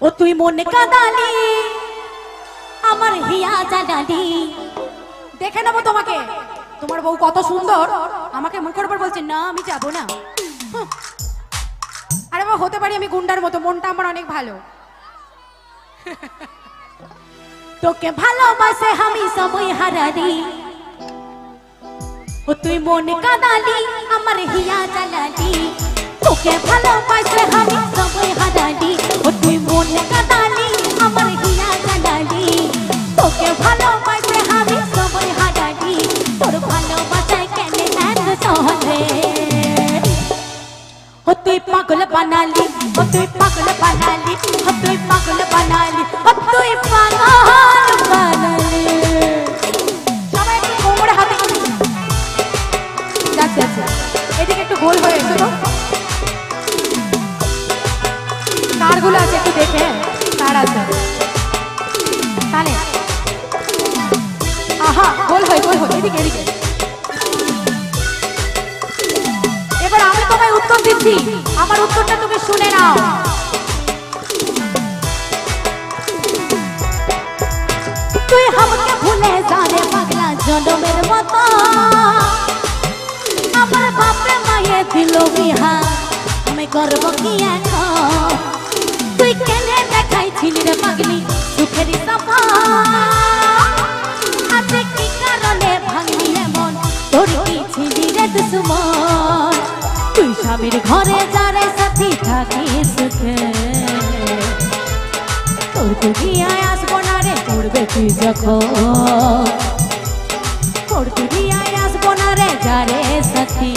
ও তুই মনে কাঁদালি আমার হিয়া জানালি। দেখে নেবো তোমাকে, তোমার বউ কত সুন্দর, আমাকে মুখের উপর বলছে না আমি যাবো না। আরে বাবা হতে পারি আমি গুন্ডার মতো, মনটা আমার অনেক ভালো। তোকে ভালোবাসে আমি সময় হারালি। ও তুই মনে কাঁদালি আমার হিয়া জানালি। তোকে ভালোবাসে আমি সময় হারালি। ও তুই মনে কাঁদালি আমার হিয়া জানালি। তোকে ভালোবাসে আমি সময় হারালি। তোর ভালোবাসায় কেন এত সহজে ও তুই পাগল বানালি। ও তুই পাগল বানালি। ও তুই পাগল বানালি। ও তুই পাগল বানালি। সবাই একটু কোমরে হাতে যাচ্ছে যাচ্ছে, এদিকে একটু গোল হয়ে এসো তো। কারগুলো আছে একটু দেখে, কার আছে তাহলে। আহা গোল হয়ে গোল হয়ে এদিকে এদিকে। এবার আমি তোমায় উত্তর দিচ্ছি, আমার উত্তরটা তুমি শুনে নাও। তুই আমাকে ভুলে যা রে পাগলা জনমের মতো। আমার বাপে মায়ে দিল বিহা, আমি করব কি এখন। তুই কেনে দেখাইছিলি রে পাগলি সুখেরই সপন। আজকে কি কারণে ভাঙলি এমন, তোর কি ছিলি রে দুশ্মন। তুই স্বামীর ঘরে যারে সাথী থাকি সুখে, তোর দুনিয়ায় আসবো না রে করবে তুই যখন। তোর দুনিয়ায় আসবো না রে যারে সাথী,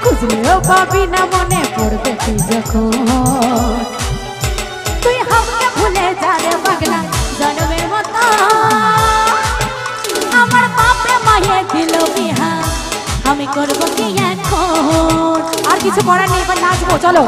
খুঁজলেও পাবি না মনে পড়বে তুই যখন। তুই আমাকে ভুলে যা রে পাগলা জনমের মতো। আমার বাপে মায়ে দিল বিহা, আমি করবো কি এখন। আর কিছু করার নেই, এবার নাচবো চলো।